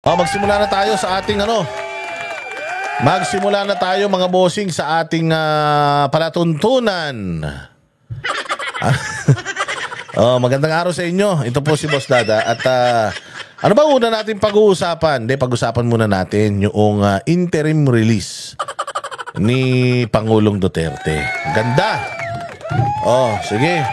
Magsimula na tayo sa ating Magsimula na tayo mga bossing sa ating palatuntunan. Magandang araw sa inyo. Ito po si Boss Dada at ano ba una natin pag-uusapan? Pag-usapan muna natin yung interim release ni Pangulong Duterte. Ganda. Sige.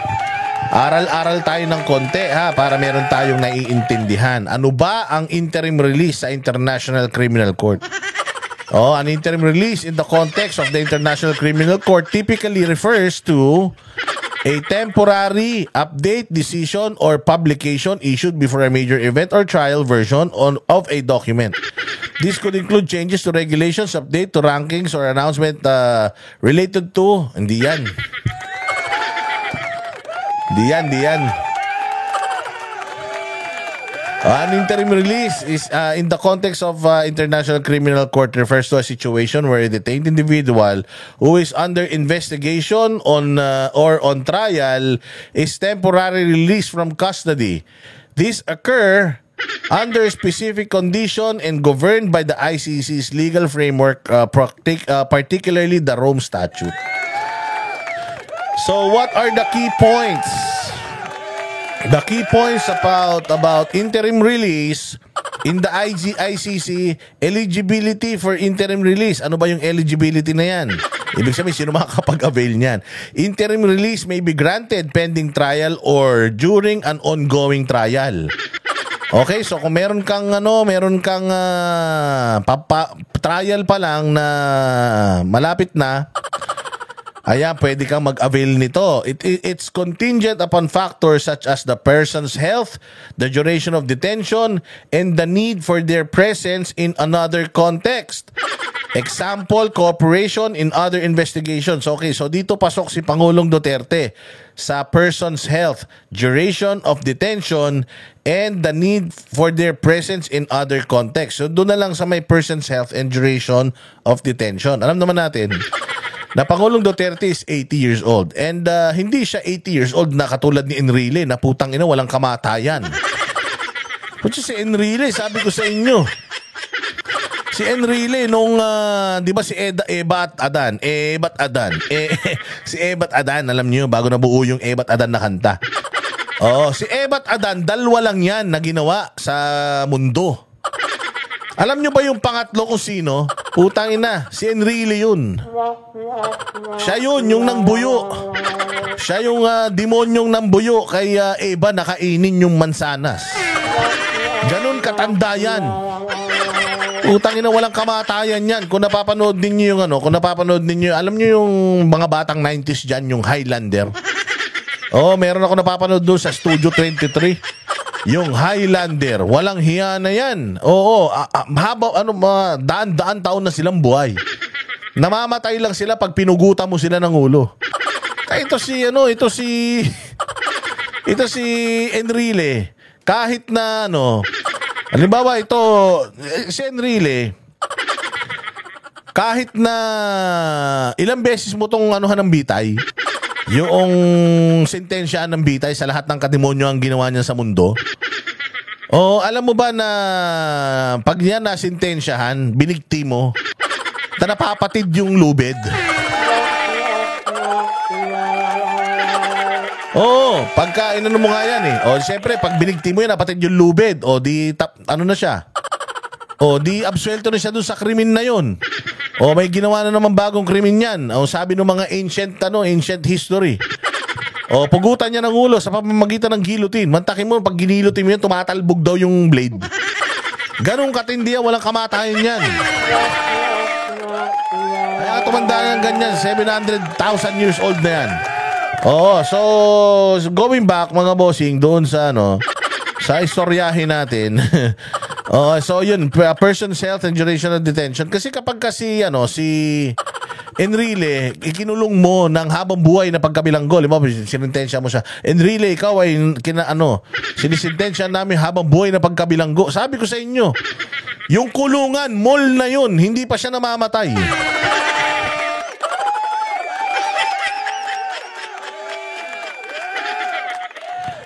Aral-aral tayo ng konti para meron tayong naiintindihan. Ano ba ang interim release sa International Criminal Court? An interim release in the context of the International Criminal Court typically refers to a temporary update, decision, or publication issued before a major event or trial version of a document. This could include changes to regulations, update to rankings, or announcement related to... Hindi yan. An interim release is in the context of International Criminal Court refers to a situation where a detained individual who is under investigation or on trial is temporarily released from custody. These occur under specific condition and governed by the ICC's legal framework, particularly the Rome Statute. So what are the key points? The key points about interim release in the ICC, eligibility for interim release. Ano ba yung eligibility na yan? Ibig sabihin, sino makakapag-avail niyan? Interim release may be granted pending trial or during an ongoing trial. Okay, so kung meron kang trial pa lang na malapit na, pwede kang mag-avail nito. It's contingent upon factors such as the person's health, the duration of detention, and the need for their presence in another context. Example, cooperation in other investigations. Okay, so dito pasok si Pangulong Duterte sa person's health, duration of detention, and the need for their presence in other contexts. So doon na lang sa may person's health and duration of detention. Alam naman natin na Pangulong Duterte is 80 years old. And hindi siya 80 years old na katulad ni Enrile na putang ina walang kamatayan. Kutsi si Enrile, sabi ko sa inyo. Si Enrile nung, di ba si Ebat Adan? Si Ebat Adan, alam niyo, bago nabuo yung Ebat Adan na kanta. Si Ebat Adan, dalawa lang yan na ginawa sa mundo. Alam nyo ba yung pangatlo kung sino? Putang ina, si Enrile yun. Siya yun, yung nangbuyo. Siya yung demonyong nangbuyo kay Eva nakainin yung mansanas. Ganun katanda yan. Putang ina, walang kamatayan yan. Kung napapanood ninyo yung alam nyo yung mga batang 90s dyan, yung Highlander. Meron ako napapanood doon sa Studio 23. Yung Highlander, walang hiya na yan. Daan-daan taon na silang buhay. Namamatay lang sila pag pinugutan mo sila ng ulo. Ito si Enrile. Kahit na halimbawa si Enrile, kahit na ilang beses mo tong ng bitay, yung sentensyaan ng bitay sa lahat ng kademonyo ang ginawa niya sa mundo. Alam mo ba na pag niya nasintensyahan, binigti mo, na napapatid yung lubid? Pagka inano mo nga yan siyempre, pag binigti mo yan, napatid yung lubid. Na siya? Di absuelto na siya dun sa krimen na yun. May ginawa na naman bagong krimen yan. Sabi ng mga ancient history. Pugutan niya ng ulo sa pamamagitan ng guillotine. Mantakin mo, pag ginilotin mo yan, tumatalbog daw yung blade. Ganong katindi yan, walang kamatayan yan. Kaya tumanda yan ganyan, 700,000 years old na yan. So going back mga bossing doon sa sa istoryahin natin. So yun, person's health and duration of detention. Kasi kapag si Enrile, ikinulong mo ng habang buhay na pagkabilanggo. Sinintensya mo siya. Enrile, ikaw ay sinisintensya namin habang buhay na pagkabilanggo. Sabi ko sa inyo, yung kulungan, mall na yun, hindi pa siya namamatay.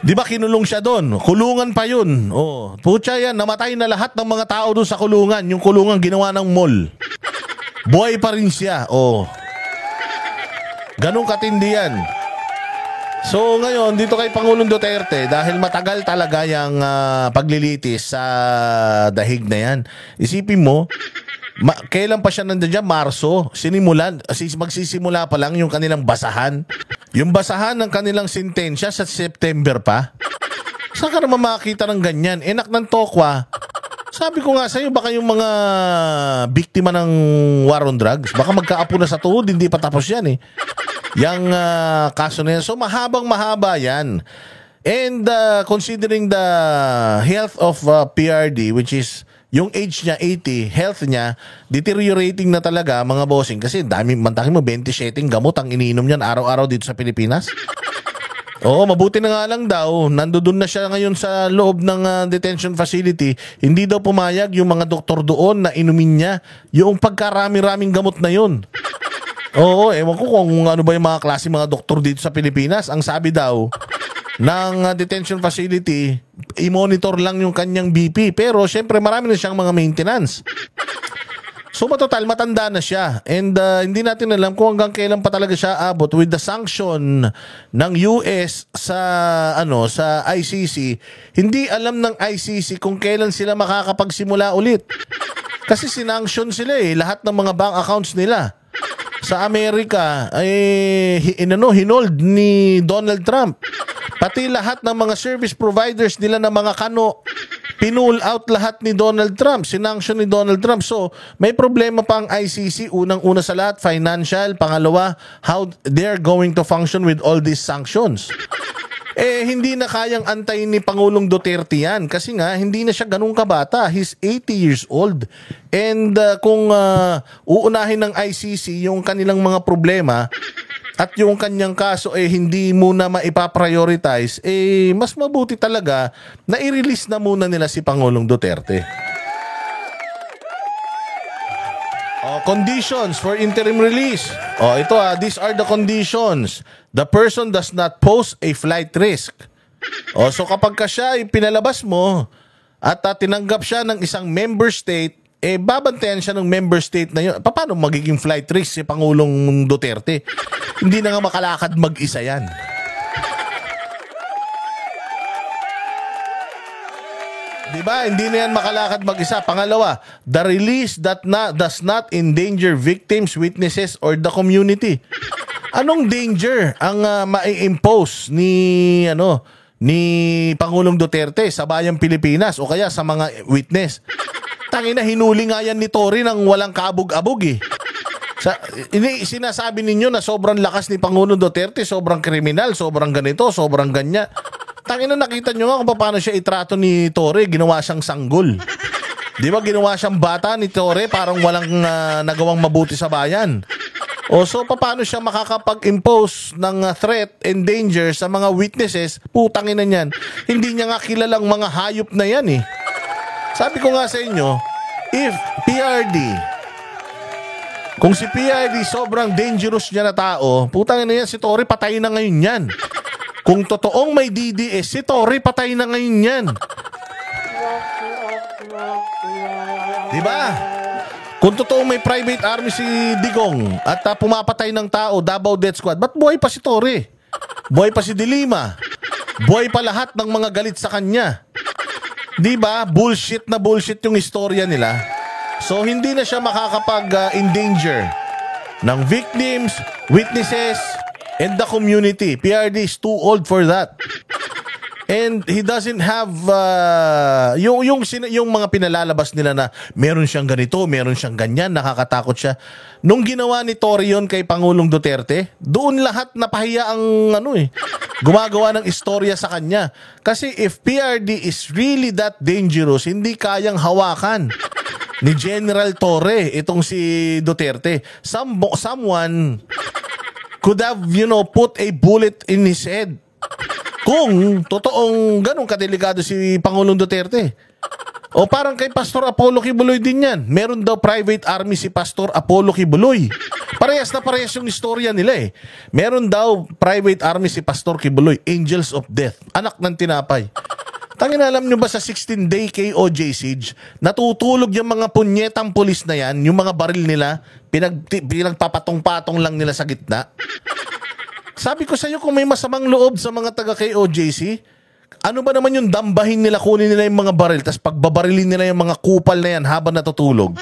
Di ba kinulong siya doon? Kulungan pa yun. Oh, putya yan, namatay na lahat ng mga tao doon sa kulungan. Yung kulungan ginawa ng mall. Buhay pa rin siya. Oh. Ganong katindi yan. So ngayon, dito kay Pangulong Duterte, dahil matagal talaga yung paglilitis sa dahig na yan. Isipin mo, kailan pa siya nandiyan dyan? Marso. Magsisimula pa lang yung kanilang basahan. Yung basahan ng kanilang sentensya sa September pa. Saan ka naman makakita ng ganyan? Enak ng tokwa. Sabi ko nga sa'yo, baka yung mga biktima ng war on drugs, baka magkaapo na sa tuhod, hindi pa tapos yan eh. Yang kaso na yan. So mahabang-mahaba yan. And considering the health of PRD, which is yung age niya 80, health niya deteriorating na talaga mga bossing. Kasi dami, mantakin mo 27 gamot ang iniinom niyan araw-araw dito sa Pilipinas. Oo, mabuti na nga lang daw, nandoon na siya ngayon sa loob ng detention facility. Hindi daw pumayag yung mga doktor doon na inumin niya yung pagkarami-raming gamot na yun. Oo, ewan ko kung ano ba yung mga klase mga doktor dito sa Pilipinas. Ang sabi daw ng detention facility, i-monitor lang yung kanyang BP. Pero syempre marami na siyang mga maintenance. So matotal, matanda na siya. And hindi natin alam kung hanggang kailan pa talaga siya abot with the sanction ng US sa sa ICC. Hindi alam ng ICC kung kailan sila makakapagsimula ulit. Kasi sinanction sila eh, lahat ng mga bank accounts nila. Sa Amerika ay hinold ni Donald Trump. Pati lahat ng mga service providers nila ng mga kano, pinull out lahat ni Donald Trump, sinanction ni Donald Trump. So, may problema pa ang ICC. Unang-una sa lahat, financial. Pangalawa, how they're going to function with all these sanctions. Eh, hindi na kayang antayin ni Pangulong Duterte yan. Kasi nga, hindi na siya ganun kabata. He's 80 years old. And kung uunahin ng ICC yung kanilang mga problema at yung kanyang kaso hindi muna maipaprioritize, mas mabuti talaga na i-release na muna nila si Pangulong Duterte. Conditions for interim release. Ito these are the conditions. The person does not pose a flight risk. So kapag siya ay pinalabas mo at tinanggap siya ng isang member state, babantayan siya ng member state na yun. Paano magiging flight risk si Pangulong Duterte? Hindi na nga makalakad mag-isa yan. Diba? Hindi na yan makalakad mag-isa. Pangalawa, the release does not endanger victims, witnesses, or the community. Anong danger ang mai-impose ni Pangulong Duterte sa bayang Pilipinas o kaya sa mga witness? Tangina, hinuli nga yan ni Tory nang walang kabog-abog eh. Sinasabi ninyo na sobrang lakas ni Pangulong Duterte, sobrang kriminal, sobrang ganito, sobrang ganyan. Tangina, nakita nyo nga kung paano siya itrato ni Tory. Ginawa siyang sanggol. Di ba ginawa siyang bata ni Tory, parang walang nagawang mabuti sa bayan. So paano siya makakapag-impose ng threat and danger sa mga witnesses? Putangin na niyan. Hindi niya nga kilalang mga hayop na yan eh. Sabi ko nga sa inyo, if PRD, kung si PRD sobrang dangerous niya na tao, putangin na yan, si Tory patay na ngayon yan. Kung totoong may DDS, si Tory patay na ngayon yan. Diba? Kung totoong may private army si Digong at pumapatay ng tao, Davao Death Squad, ba't buhay pa si Tory? Buhay pa si Dilima? Buhay pa lahat ng mga galit sa kanya? Diba? Bullshit na bullshit yung istorya nila. So, hindi na siya makakapag-endanger ng victims, witnesses, and the community. PRD is too old for that. And he doesn't have yung mga pinalalabas nila na meron siyang ganito, meron siyang ganyan, nakakatakot siya. Nung ginawa ni Tory yun kay Pangulong Duterte, doon lahat napahiya ang gumagawa ng istorya sa kanya. Kasi if PRD is really that dangerous, hindi kayang hawakan ni General Torre itong si Duterte. Someone could have, put a bullet in his head. Kung totoong ganun kadelikado si Pangulong Duterte. O parang kay Pastor Apollo Kibuloy din yan. Meron daw private army si Pastor Apollo Kibuloy. Parehas na parehas yung istorya nila eh. Meron daw private army si Pastor Kibuloy, Angels of Death, anak ng tinapay. Tangina, alam nyo ba sa 16-day KOJ siege, natutulog yung mga punyetang pulis na yan, yung mga baril nila, pinagpapatong-patong lang nila sa gitna. Sabi ko sa iyo, kung may masamang loob sa mga taga KOJC, ano ba naman yung dambahin nila, kunin nila yung mga baril, tapos pagbabarilin nila yung mga kupal na yan habang natutulog.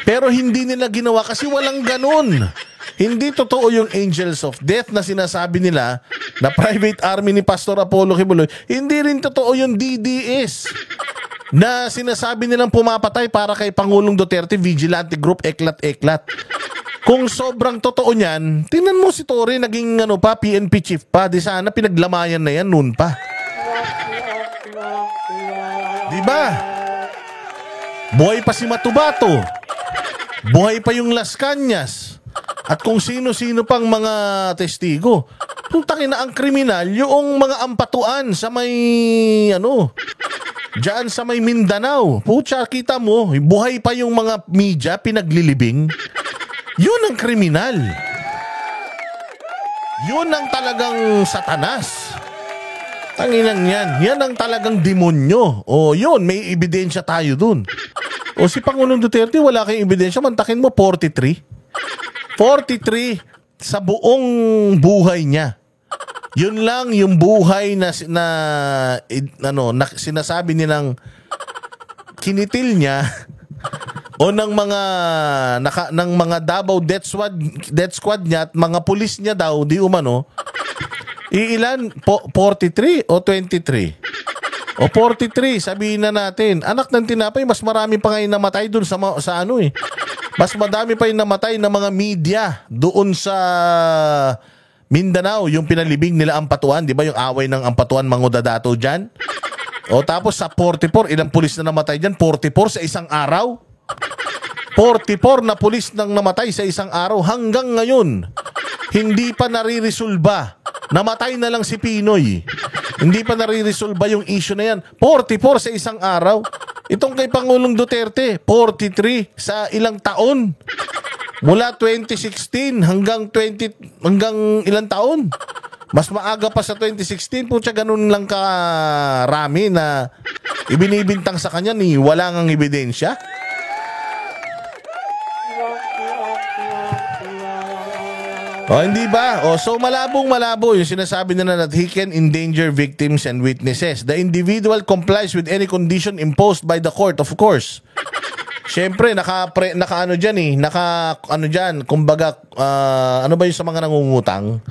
Pero hindi nila ginawa kasi walang ganun. Hindi totoo yung Angels of Death na sinasabi nila na private army ni Pastor Apollo Kibuloy. Hindi rin totoo yung DDS na sinasabi nilang pumapatay para kay Pangulong Duterte, vigilante group, eklat-eklat. Kung sobrang totoo niyan, tingnan mo si Tory, naging PNP chief pa. Di sana pinaglamayan na yan noon pa. Diba? Buhay pa si Matubato. Buhay pa yung Las Cañas. At kung sino-sino pang mga testigo. Putangin na ang kriminal, yung mga ampatuan sa may, diyan sa may Mindanao. Pucha, kita mo, buhay pa yung mga media, pinaglilibing. Yun ang kriminal. Yun ang talagang satanas. Tanginang yan. Yan ang talagang demonyo. O yun, may ebidensya tayo dun. O si Pangulong Duterte, wala kayong ebidensya. Mantakin mo, 43. 43 sa buong buhay niya. Yun lang yung buhay na sinasabi nilang kinitil niya o ng mga Davao death squad niya at mga pulis niya daw, di umano. Iilan? 43 o 23? O 43, sabihin na natin. Anak ng tinapay, mas marami pa ngayon namatay doon sa mas madami pa yung namatay na mga media doon sa Mindanao, yung pinalibing nila Ampatuan, di ba yung away ng Ampatuan, Mangudadato dyan? O tapos sa 44, ilang pulis na namatay dyan? 44 sa isang araw? 44 na pulis nang namatay sa isang araw hanggang ngayon. Hindi pa naririsolba. Namatay na lang si Pinoy. Hindi pa naririsolba yung issue na yan. 44 sa isang araw. Itong kay Pangulong Duterte, 43 sa ilang taon. Mula 2016 hanggang ilang taon. Mas maaga pa sa 2016, putya ganun lang karami na ibinibintang sa kanya ni wala ngang ebidensya. O hindi ba? O so malabong-malabo yung sinasabi nila that he can endanger victims and witnesses. The individual complies with any condition imposed by the court, of course. Siyempre, kumbaga, ano ba yung sa mga nangungutang?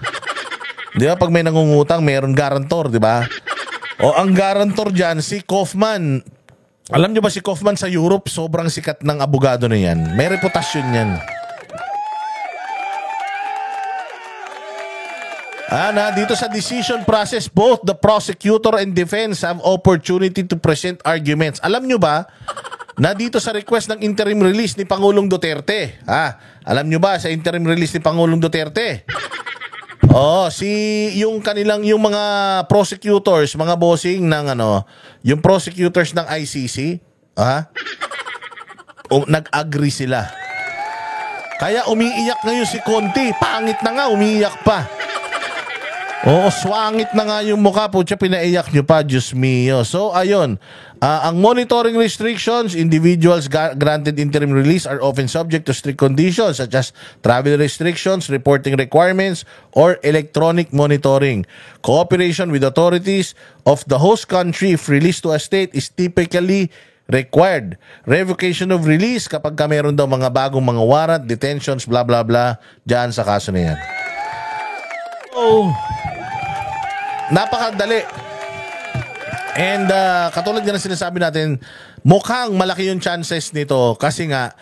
Di ba, pag may nangungutang, mayroon guarantor, di ba? O ang guarantor dyan, si Kaufman. Alam nyo ba si Kaufman sa Europe, sobrang sikat ng abogado na yan. May reputasyon yan. Dito sa decision process, both the prosecutor and defense have opportunity to present arguments. Alam nyo ba, na dito sa request ng interim release ni Pangulong Duterte, alam nyo ba sa interim release ni Pangulong Duterte? Yung mga prosecutors, mga bossing ng yung prosecutors ng ICC, nag-agree sila. Kaya umiiyak ngayon si Conti, pangit na nga, umiiyak pa. Swangit na nga yung mukha po siya, pinaiyak nyo pa, Diyos mio. So, ayun. Ang monitoring restrictions, individuals granted interim release are often subject to strict conditions such as travel restrictions, reporting requirements, or electronic monitoring. Cooperation with authorities of the host country if released to a state is typically required. Revocation of release kapag meron daw mga bagong mga warrant, detentions, blah blah blah, dyan sa kaso na yan. Napakadali. And katulad nga na sinasabi natin, mukhang malaki yung chances nito kasi nga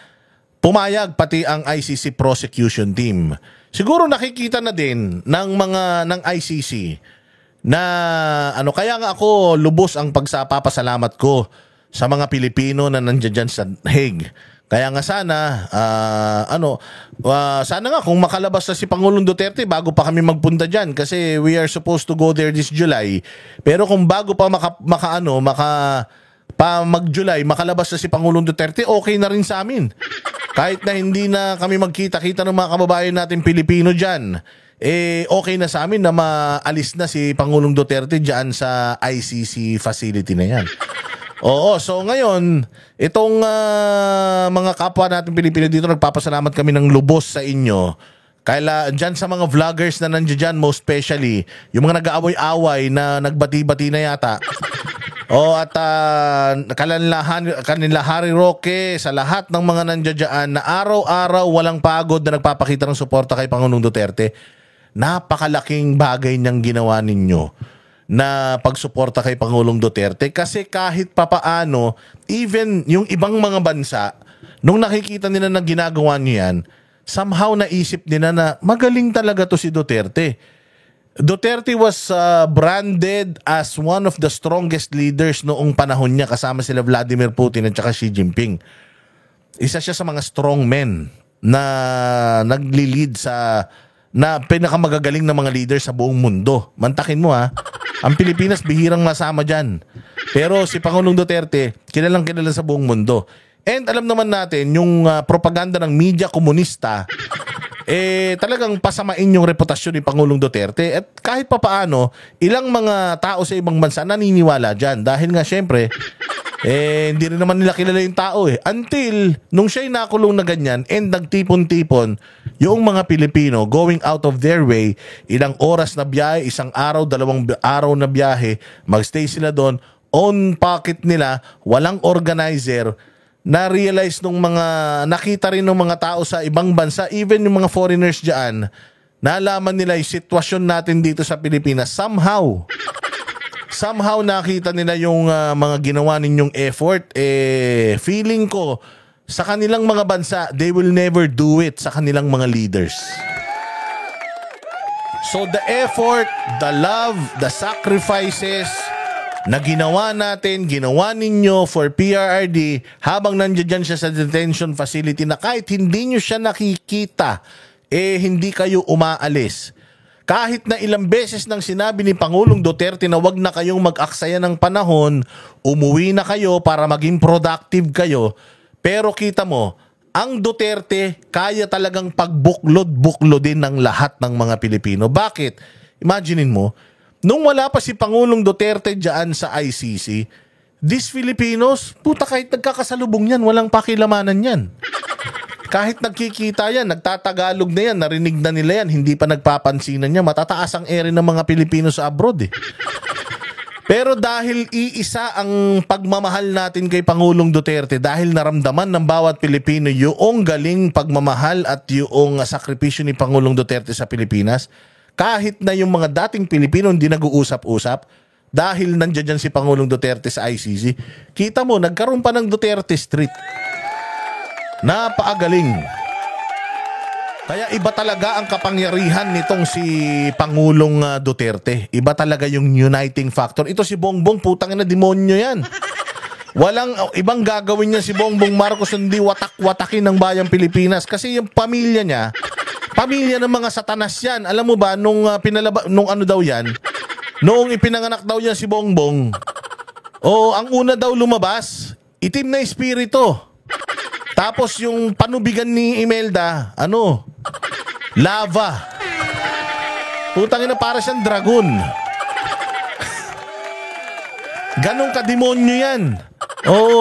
pumayag pati ang ICC prosecution team. Siguro nakikita na din ng ICC na kaya nga ako lubos ang papasalamat ko sa mga Pilipino na nandiyan dyan sa Hague. Kaya nga sana, sana nga kung makalabas na si Pangulong Duterte bago pa kami magpunta dyan kasi we are supposed to go there this July. Pero kung bago pa pa mag-July, makalabas na si Pangulong Duterte, okay na rin sa amin. Kahit na hindi na kami magkita-kita ng mga kababayan natin Pilipino dyan, okay na sa amin na maalis na si Pangulong Duterte dyan sa ICC facility na yan. Oo, so ngayon, itong mga kapwa natin Pilipino dito, nagpapasalamat kami ng lubos sa inyo. Kaya dyan sa mga vloggers na nandiyan dyan, most especially, yung mga nag-aaway-away na nagbati-bati na yata. At kanila Harry Roque, sa lahat ng mga nandiyan dyan, na araw-araw walang pagod na nagpapakita ng suporta kay Pangulong Duterte, napakalaking bagay niyang ginawa ninyo na pagsuporta kay Pangulong Duterte. Kasi kahit papaano, even yung ibang mga bansa, nung nakikita nila na ginagawa niyo yan, somehow naisip nila na magaling talaga to si Duterte. Duterte was branded as one of the strongest leaders noong panahon niya, kasama sila Vladimir Putin at saka Xi Jinping. Isa siya sa mga strong men na nagli-lead na pinakamagagaling na mga leader sa buong mundo. Mantakin mo ang Pilipinas bihirang masama dyan. Pero si Pangulong Duterte, kilalang kilala sa buong mundo. And alam naman natin, yung propaganda ng media komunista, talagang pasamain yung reputasyon ni Pangulong Duterte. At kahit papaano, ilang mga tao sa ibang bansa naniniwala dyan. Dahil nga syempre, hindi rin naman nila kilala yung tao Until, nung siya'y nakulong na ganyan, and nagtipon-tipon, yung mga Pilipino going out of their way, ilang oras na biyahe, isang araw, 2 araw na biyahe, magstay sila doon, own pocket nila, walang organizer, na-realize nung mga, nakita rin ng mga tao sa ibang bansa, even yung mga foreigners dyan, nalaman nila yung sitwasyon natin dito sa Pilipinas. Somehow nakita nila yung mga ginawa ninyong effort. Feeling ko, sa kanilang mga bansa, they will never do it sa kanilang mga leaders. So the effort, the love, the sacrifices na ginawa natin, ginawa ninyo for PRRD habang nandiyan siya sa detention facility na kahit hindi nyo siya nakikita, hindi kayo umaalis. Kahit na ilang beses nang sinabi ni Pangulong Duterte na wag na kayong mag-aksaya ng panahon, umuwi na kayo para maging productive kayo, pero kita mo, ang Duterte kaya talagang pagbuklod-buklodin ng lahat ng mga Pilipino. Bakit? Imaginein mo, nung wala pa si Pangulong Duterte dyan sa ICC, these Filipinos, puta kahit nagkakasalubong yan, walang pakilamanan yan. Kahit nagkikita yan, nagtatagalog na yan, narinig na nila yan, hindi pa nagpapansinan niya, matataas ang ere ng mga Pilipino sa abroad Pero dahil iisa ang pagmamahal natin kay Pangulong Duterte, dahil naramdaman ng bawat Pilipino yung galing pagmamahal at yung sakripisyo ni Pangulong Duterte sa Pilipinas, kahit na yung mga dating Pilipino hindi nag-uusap-usap, dahil nandiyan si Pangulong Duterte sa ICC, kita mo, nagkaroon pa ng Duterte Street. Napakagaling. Kaya iba talaga ang kapangyarihan nitong si Pangulong Duterte. Iba talaga yung uniting factor. Ito si Bongbong, putang ina, demonyo yan. Walang ibang gagawin niya si Bongbong Marcos hindi watak-watakin ng bayang Pilipinas. Kasi yung pamilya niya, pamilya ng mga satanas yan. Alam mo ba, nung ano daw yan, noong ipinanganak daw yan si Bongbong, ang una daw lumabas, itim na espiritu. Tapos yung panubigan ni Imelda, lava. Putang ina, para siyang dragon. Ganong kademonyo yan.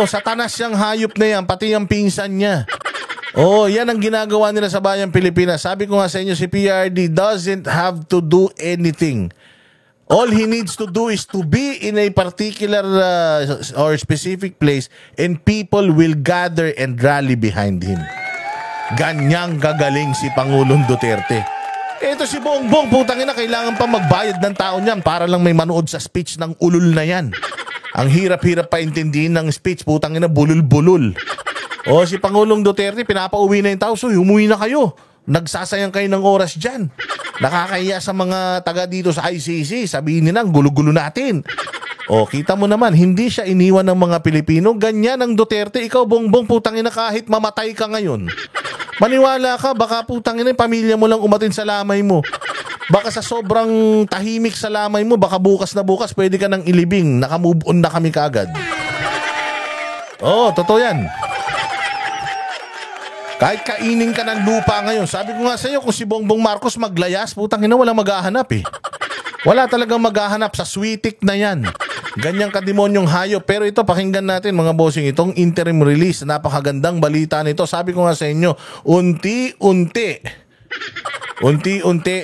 Satanas siyang hayop na yan, pati yung pinsan niya. Yan ang ginagawa nila sa bayang Pilipinas. Sabi ko nga sa inyo, si PRD doesn't have to do anything. All he needs to do is to be in a particular or specific place and people will gather and rally behind him. Ganyang gagaling si Pangulong Duterte. Ito si Bongbong, putang ina, kailangan pa magbayad ng tao niyan para lang may manood sa speech ng ulul na yan. Ang hirap-hirap pa intindihin ng speech, putang ina, bulul-bulul. Si Pangulong Duterte, pinapauwi na yung tao, so umuwi na kayo. Nagsasayang kayo ng oras dyan. Nakakahiya sa mga taga dito sa ICC. Sabihin nila, gulo-gulo natin. Kita mo naman, hindi siya iniwan ng mga Pilipino. Ganyan ang Duterte. Ikaw, Bongbong, putangina, kahit mamatay ka ngayon, maniwala ka, baka putangina, pamilya mo lang umatin sa lamay mo. Baka sa sobrang tahimik sa lamay mo, baka bukas na bukas, pwede ka nang ilibing. Naka-move on na kami kaagad. Oo, totoo yan. Kahit kainin ka ng lupa ngayon. Sabi ko nga sa iyo, kung si Bongbong Marcos maglayas, putang ina, walang maghahanap eh. Wala talagang maghahanap sa switik na yan. Ganyang kademonyong hayop. Pero ito, pakinggan natin mga bossing, itong interim release. Napakagandang balita nito. Sabi ko nga sa inyo, unti-unti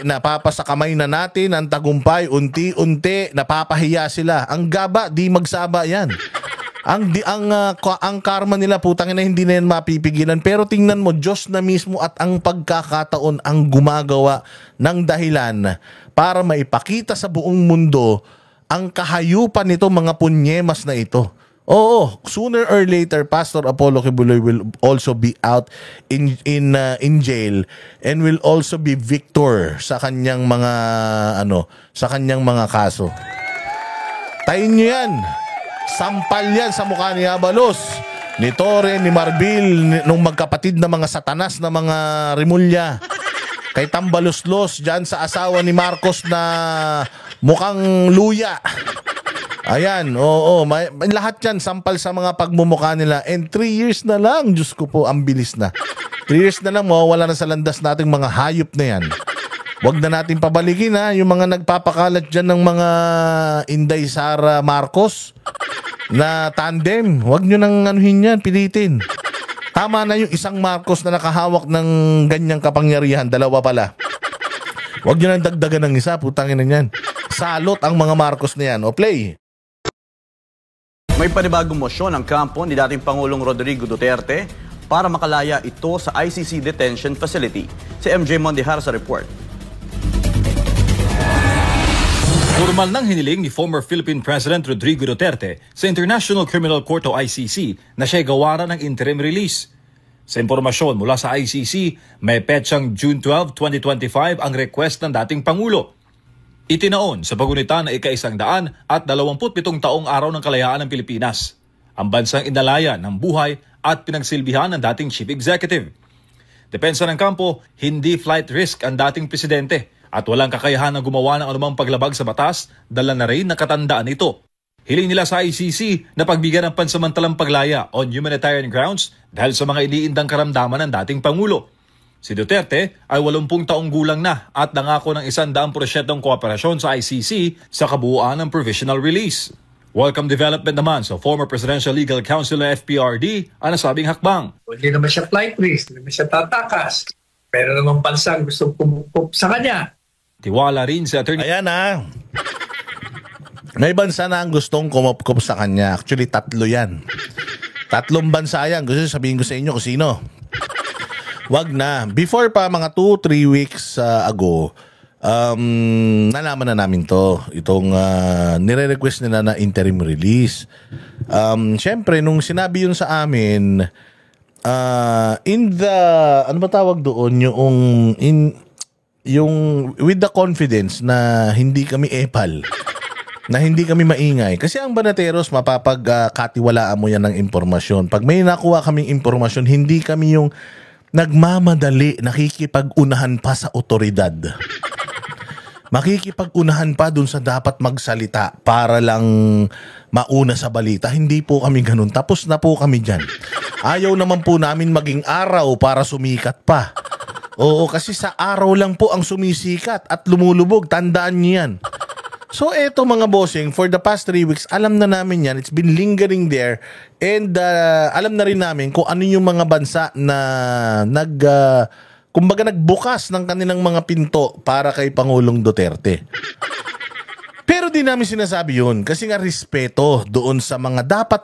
napapasakamay na natin ang tagumpay. Unti-unti napapahiya sila. Ang gaba, di magsaba yan. Ang karma nila, putang ina, hindi na yan mapipigilan. Pero tingnan mo, Diyos na mismo at ang pagkakataon ang gumagawa ng dahilan para maipakita sa buong mundo ang kahayupan nito, mga punyemas na ito. Oo, sooner or later, Pastor Apollo Kibuloy will also be out in jail and will also be victor sa kanyang mga kaso. Tayin nyo yan. Sampal yan sa mukha ni Abalos, ni Torre, ni Marbil, nung magkapatid na mga satanas na mga Rimulya. Kay Tambaloslos dyan sa asawa ni Marcos na mukhang luya. Ayan, oo, lahat yan sampal sa mga pagmumukha nila. And 3 years na lang, Diyos ko po, ang bilis na. 3 years na lang, mawawala na sa landas nating mga hayop na yan. Huwag na natin pabalikin ha, yung mga nagpapakalat dyan ng mga Inday Sara Marcos na tandem. Huwag nyo nang anuhin yan, pilitin. Tama na yung isang Marcos na nakahawak ng ganyang kapangyarihan, dalawa pala. Huwag nyo nang dagdagan ng isa, putangin na yan. Salot ang mga Marcos na yan. O play. May panibagong mosyon ang kampo ni dating Pangulong Rodrigo Duterte para makalaya ito sa ICC Detention Facility. Si MJ Mondihar sa report. Formal nang hiniling ni former Philippine President Rodrigo Duterte sa International Criminal Court o ICC na siya gawaran ng interim release. Sa impormasyon mula sa ICC, may petsang June 12, 2025 ang request ng dating Pangulo. Itinaon sa pagunita na ika-127 taong araw ng kalayaan ng Pilipinas. Ang bansang inalaya ng buhay at pinagsilbihan ng dating Chief Executive. Depensa ng kampo, hindi flight risk ang dating presidente at walang kakayahan na gumawa ng anumang paglabag sa batas, dala na rin na katandaan ito. Hiling nila sa ICC na pagbigyan ng pansamantalang paglaya on humanitarian grounds dahil sa mga iniindang karamdaman ng dating Pangulo. Si Duterte ay 80 taong gulang na at nangako ng 100% kooperasyon sa ICC sa kabuuan ng provisional release. Welcome development naman sa former Presidential Legal Counsel ng FPRD ang nasabing hakbang. Hindi naman siya flight risk, hindi naman siya tatakas. Pero naman pansang gusto pumupup sa kanya. Tiwala rin si Attorney. Ayan na. May bansa na ang gustong kumupkup sa kanya. Actually, 3 yan. 3 bansa yan. Gusto sabihin ko sa inyo kung sino. Wag na. Before pa, mga 2-3 weeks ago, nalaman na namin to. Itong nire-request nila na interim release. Siyempre, nung sinabi yun sa amin, in the, ano ba tawag doon? Yung with the confidence na hindi kami epal, na hindi kami maingay. Kasi ang Banateros, mapapagkatiwalaan mo yan ng impormasyon. Pag may nakuha kaming impormasyon, hindi kami yung nagmamadali, nakikipag-unahan pa sa otoridad. Makikipag-unahan pa dun sa dapat magsalita para lang mauna sa balita. Hindi po kami ganun. Tapos na po kami dyan. Ayaw naman po namin maging araw para sumikat pa. Oo, kasi sa araw lang po ang sumisikat at lumulubog. Tandaan niyo yan. So eto mga bossing, for the past 3 weeks, alam na namin yan. It's been lingering there. And alam na rin namin kung ano yung mga bansa na kumbaga nagbukas ng kanilang mga pinto para kay Pangulong Duterte. Pero di namin sinasabi yun kasi nga respeto doon sa mga dapat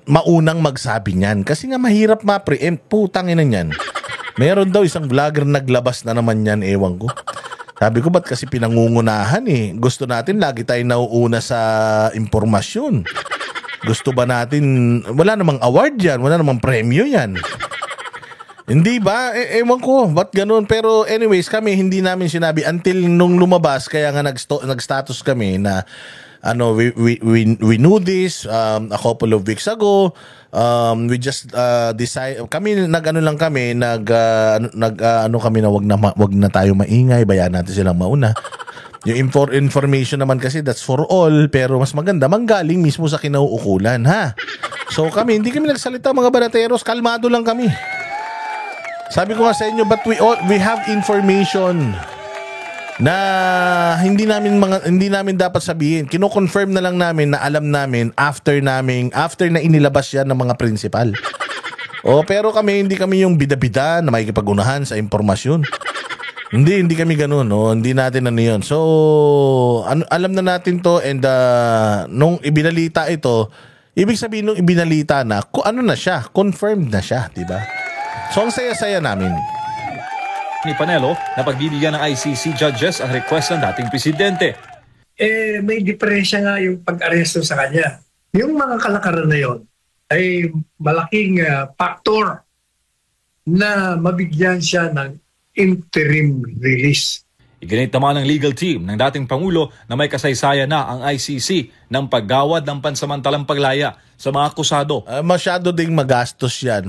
maunang magsabi niyan. Kasi nga mahirap ma-preempt. Putangin na niyan. Meron daw isang vlogger naglabas na naman yan, ewan ko. Sabi ko, ba't kasi pinangungunahan eh? Gusto natin lagi tayo nauuna sa impormasyon. Gusto ba natin, wala namang award yan, wala namang premyo yan. Hindi ba? Ewan ko, ba't ganun? Pero anyways, kami hindi namin sinabi until nung lumabas, kaya nga nag-status kami na we knew this a couple of weeks ago. We just decide, kami nag-ano lang kami, nag-ano kami na wag na tayo maingay, bayaan natin silang mauna. Yung information naman kasi that's for all, pero mas maganda manggaling mismo sa kinauukulan, ha? So kami, hindi kami nagsalita mga banateros, kalmado lang kami. Sabi ko nga sa inyo, but we have information na hindi namin dapat sabihin. Kino-confirm na lang namin na alam namin after na inilabas yan ng mga principal. Pero hindi kami yung bida-bida na makikipag-unahan sa impormasyon. Hindi kami ganun, hindi natin yun. So, alam na natin to, and nung ibinalita ito, ibig sabihin nung ibinalita na, na siya, confirmed na siya, di ba? So, ang saya-saya namin. Ni Panelo na pagbibigyan ng ICC judges ang request ng dating presidente. May diferensya nga yung pag-aresto sa kanya. Yung mga kalakaran na yon ay malaking factor na mabigyan siya ng interim release. Iginit naman ng legal team ng dating Pangulo na may kasaysayan na ang ICC ng paggawad ng pansamantalang paglaya sa mga akusado. Masyado ding magastos yan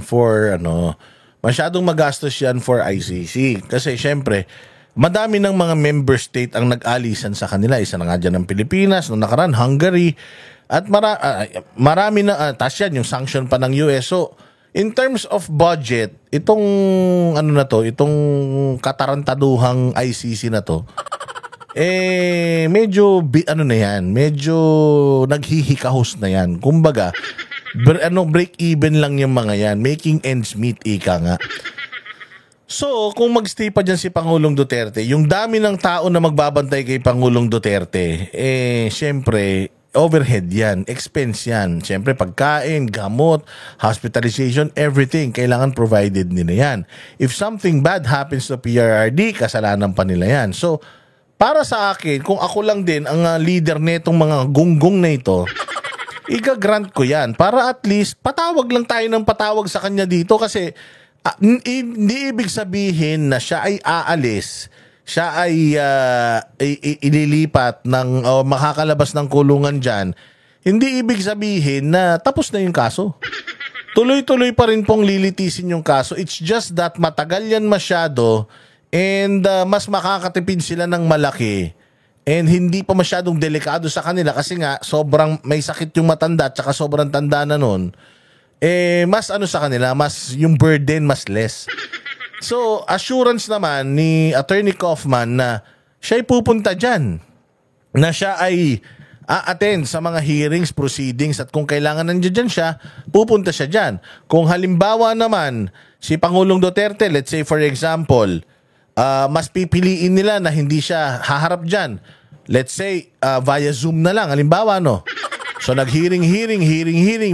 for ICC. Kasi syempre, madami ng mga member state ang nag-alisan sa kanila. Isa na nga dyan ng Pilipinas, nung nakaraan, Hungary, at marami na, tas yan, yung sanction pa ng US. So, in terms of budget, itong itong katarantaduhang ICC na to, medyo medyo naghihikahos na yan. Kumbaga, break even lang yung mga yan, making ends meet, ika nga. So, kung magstay pa dyan si Pangulong Duterte, yung dami ng tao na magbabantay kay Pangulong Duterte, syempre, overhead yan, expense yan. Siyempre, pagkain, gamot, hospitalization, everything, kailangan provided nila yan. If something bad happens to PRRD, kasalanan pa nila yan. So, para sa akin, kung ako lang din ang leader netong mga gunggong na ito, iga-grant ko yan. Para at least, patawag lang tayo ng patawag sa kanya dito kasi hindi ibig sabihin na siya ay aalis, siya ay ililipat ng makakalabas ng kulungan dyan. Hindi ibig sabihin na tapos na yung kaso. Tuloy-tuloy pa rin pong lilitisin yung kaso. It's just that matagal yan masyado and mas makakatipid sila ng malaki and hindi pa masyadong delikado sa kanila kasi nga sobrang may sakit yung matanda at saka sobrang tanda na nun. Mas sa kanila, mas yung burden mas less. So, assurance naman ni Attorney Kaufman na siya ay pupunta dyan. Na siya ay a-attend sa mga hearings, proceedings at kung kailangan nandiyan siya, pupunta siya dyan. Kung halimbawa naman, si Pangulong Duterte, let's say for example, mas pipiliin nila na hindi siya haharap dyan. Let's say, via Zoom na lang, halimbawa, no? So nag-hearing,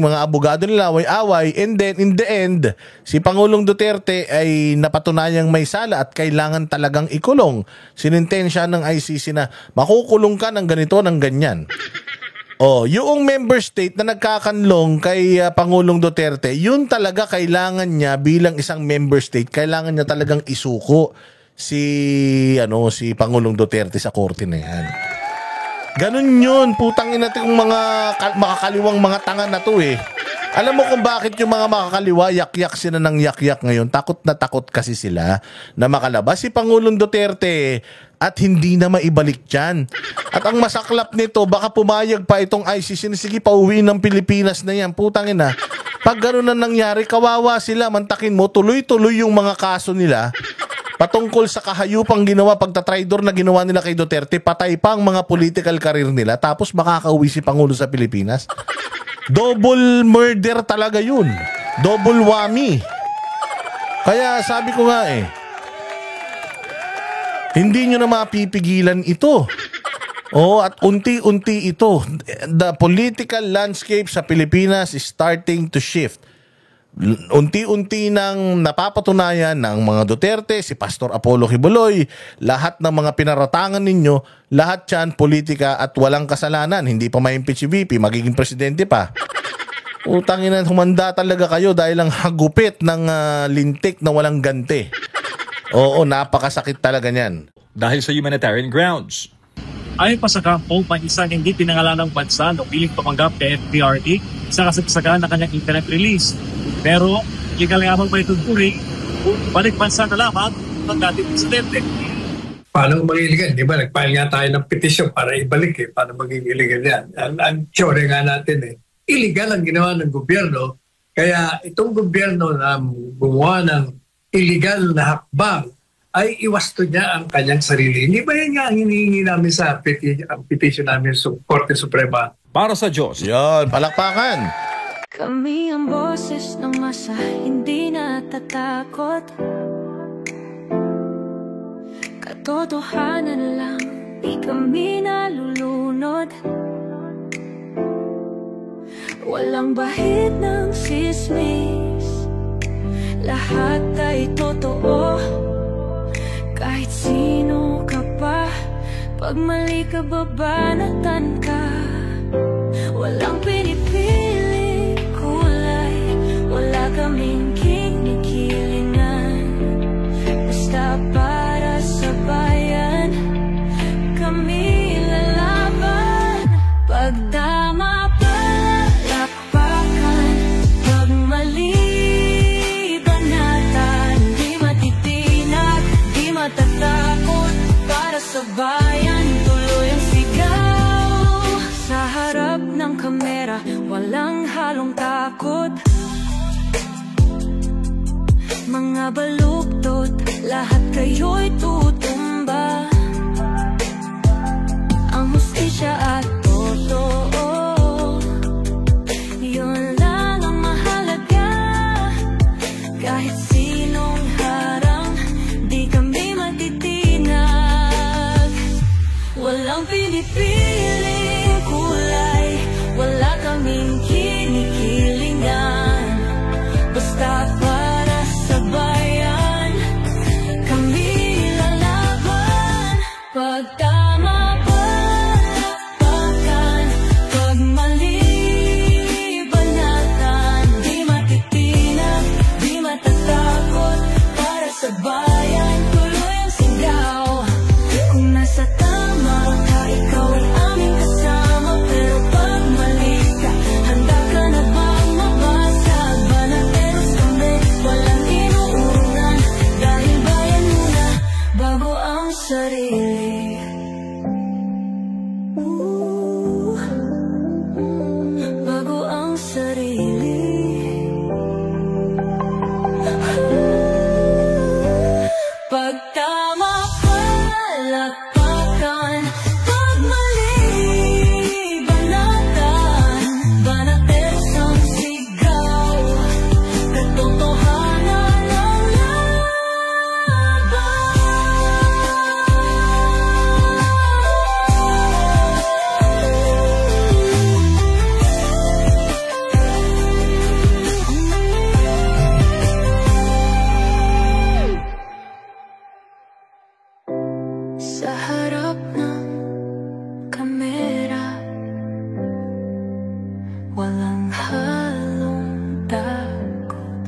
mga abogado nila away-away, and then in the end, si Pangulong Duterte ay napatunayang may sala at kailangan talagang ikulong. Sinintensya ng ICC na makukulong ka ng ganito, ng ganyan. Yung member state na nagkakanlong kay Pangulong Duterte, yun talaga kailangan niya bilang isang member state, kailangan niya talagang isuko si Pangulong Duterte sa korte na yan. Ganun yun, putangin natin yung mga makakaliwang mga tanga na to eh. Alam mo kung bakit yung mga makakaliwa, yak-yak sila ng yak-yak ngayon. Takot na takot kasi sila na makalabas si Pangulong Duterte at hindi na maibalik dyan. At ang masaklap nito, baka pumayag pa itong ICC na sige, pauwi ng Pilipinas na yan. Putangin na. Pag ganun na nangyari, kawawa sila, mantakin mo, tuloy-tuloy yung mga kaso nila. Patungkol sa kahayupang ginawa, pagtatraidor na ginawa nila kay Duterte, patay pa ang mga political career nila, tapos makakauwi si Pangulo sa Pilipinas. Double murder talaga yun. Double whammy. Kaya sabi ko nga hindi nyo na mapipigilan ito. At unti-unti ito. The political landscape sa Pilipinas is starting to shift. Unti-unti nang napapatunayan ng mga Duterte, si Pastor Apollo Kibuloy, lahat ng mga pinaratangan ninyo, lahat yan politika at walang kasalanan. Hindi pa ma-impeach si VP, magiging presidente pa. Utangin na, humanda talaga kayo dahil lang hagupit ng lintik na walang ganti. Napakasakit talaga niyan. Dahil sa humanitarian grounds. Ayon pa sa kampo, may isang hindi pinangalanang bansa na piling papanggap kay PRRD sa kasagsagan ng kanyang internet release. Pero, legal nga ba ito turing, balik bansa na lamang ng dating presidente. Paano maging illegal? Di ba, nag-file nga tayo ng petisyon para ibalik Paano maging illegal yan? Ang sure nga natin illegal ang ginawa ng gobyerno. Kaya itong gobyerno na gumawa ng illegal na hakbang ay iwasto niya ang kanyang sarili. Hindi ba yan nga ang hinihingi namin sa petition namin sa Korte Suprema? Para sa Diyos, Yon, palakpakan. Kami ang boses ng masa, hindi natatakot. Katotohanan lang, di kami nalulunod. Walang bahid ng sismis, lahat ay totoo. Kahit sino ka pa, pag mali ka babanatan ka. Walang pinipili kulay, wala kaming kinikilingan. Basta para sa bayan, kami lalaban. Pag tama palakpakan, pag mali banatan. Di matitinag, di matatakot, para sa bayan tuloy ang sigaw. Sa harap ng kamera, walang halong takot. Mga baluktot, lahat kayo'y tutumba. Ang hustisya at totoo, yun lang ang mahalaga. Kahit sinong harang, di kami matitinag. Walang pinipiling kulay, wala kaming kinikilingan. Basta para sa bayan, kami lalaban. Pag tama palakpakan, pag mali banatan. Di matitinag, di matatakot, para sa bayan tuloy ang sigaw. Kung nasa tama ka, ikaw ay aming kasama. Pero pag mali ka, handa ka na bang mabasag? Banateros kami, walang inuunan. Dahil bayan muna, bago ang sarili. Bago ang sarili. Pag tama palakpakan, pag mali banatan. Banateros ang sigaw, katotohanan ang sa harap ng kamera, walang halong takot.